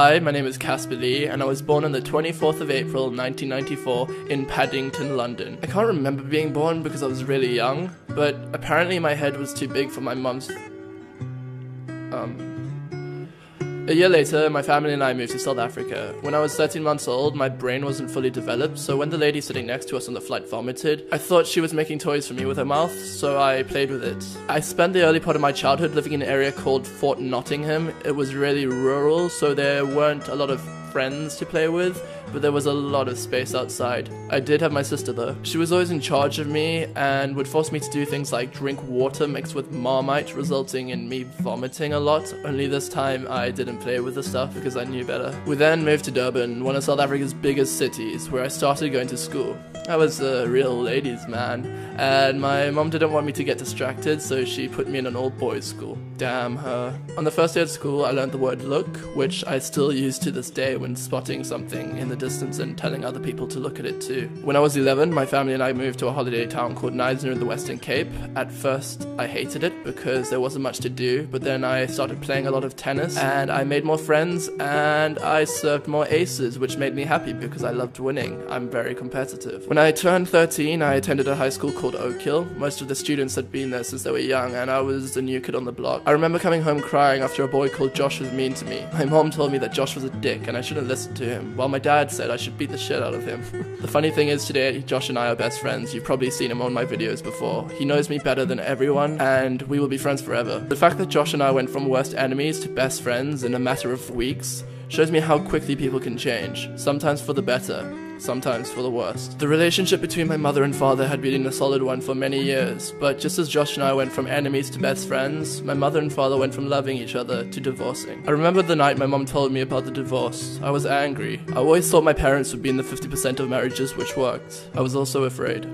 Hi, my name is Caspar and I was born on the 24th of April 1994 in Paddington, London. I can't remember being born because I was really young, but apparently my head was too big for my mum's. A year later, my family and I moved to South Africa. When I was 13 months old, my brain wasn't fully developed, so when the lady sitting next to us on the flight vomited, I thought she was making toys for me with her mouth, so I played with it. I spent the early part of my childhood living in an area called Fort Nottingham. It was really rural, so there weren't a lot of friends to play with, but there was a lot of space outside. I did have my sister though. She was always in charge of me and would force me to do things like drink water mixed with Marmite, resulting in me vomiting a lot. Only this time I didn't play with the stuff because I knew better. We then moved to Durban, one of South Africa's biggest cities, where I started going to school. I was a real ladies' man, and my mom didn't want me to get distracted, so she put me in an all-boys school. Damn her. On the first day of school, I learned the word look, which I still use to this day when spotting something in the distance and telling other people to look at it too. When I was 11, my family and I moved to a holiday town called Knysna in the Western Cape. At first, I hated it because there wasn't much to do, but then I started playing a lot of tennis, and I made more friends, and I served more aces, which made me happy because I loved winning. I'm very competitive. When I turned 13, I attended a high school called Oak Hill. Most of the students had been there since they were young, and I was the new kid on the block. I remember coming home crying after a boy called Josh was mean to me. My mom told me that Josh was a dick and I shouldn't listen to him, while my dad said I should beat the shit out of him. The funny thing is today, Josh and I are best friends. You've probably seen him on my videos before. He knows me better than everyone, and we will be friends forever. The fact that Josh and I went from worst enemies to best friends in a matter of weeks shows me how quickly people can change, sometimes for the better, sometimes for the worst. The relationship between my mother and father had been a solid one for many years, but just as Josh and I went from enemies to best friends, my mother and father went from loving each other to divorcing. I remember the night my mom told me about the divorce. I was angry. I always thought my parents would be in the 50% of marriages which worked. I was also afraid.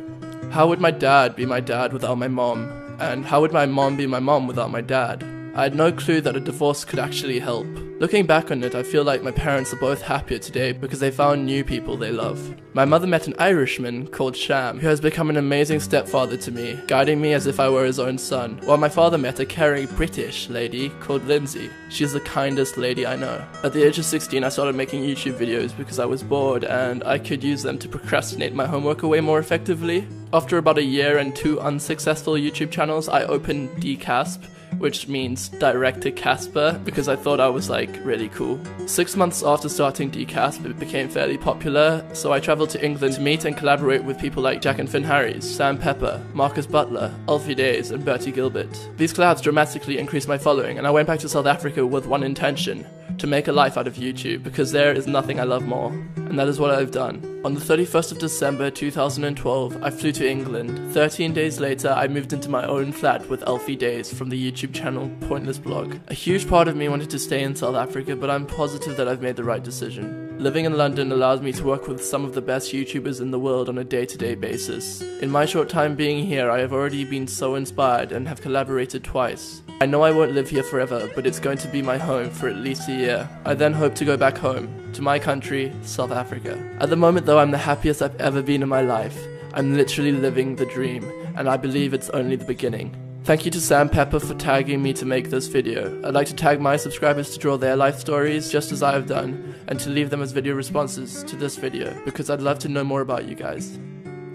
How would my dad be my dad without my mom? And how would my mom be my mom without my dad? I had no clue that a divorce could actually help. Looking back on it, I feel like my parents are both happier today because they found new people they love. My mother met an Irishman called Sham, who has become an amazing stepfather to me, guiding me as if I were his own son, while my father met a caring British lady called Lindsay. She's the kindest lady I know. At the age of 16, I started making YouTube videos because I was bored and I could use them to procrastinate my homework away more effectively. After about a year and 2 unsuccessful YouTube channels, I opened DCasp, which means direct to Caspar, because I thought I was like really cool. 6 months after starting DCasp, it became fairly popular, so I travelled to England to meet and collaborate with people like Jack and Finn Harries, Sam Pepper, Marcus Butler, Alfie Days, and Bertie Gilbert. These collabs dramatically increased my following, and I went back to South Africa with one intention: to make a life out of YouTube, because there is nothing I love more. And that is what I've done. On the 31st of December 2012, I flew to England. 13 days later, I moved into my own flat with Alfie Days from the YouTube channel Pointless Blog. A huge part of me wanted to stay in South Africa, but I'm positive that I've made the right decision. Living in London allows me to work with some of the best YouTubers in the world on a day-to-day basis. In my short time being here, I have already been so inspired and have collaborated twice. I know I won't live here forever, but it's going to be my home for at least a year. I then hope to go back home, to my country, South Africa. At the moment though, I'm the happiest I've ever been in my life. I'm literally living the dream, and I believe it's only the beginning. Thank you to Sam Pepper for tagging me to make this video. I'd like to tag my subscribers to draw their life stories, just as I have done, and to leave them as video responses to this video, because I'd love to know more about you guys.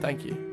Thank you.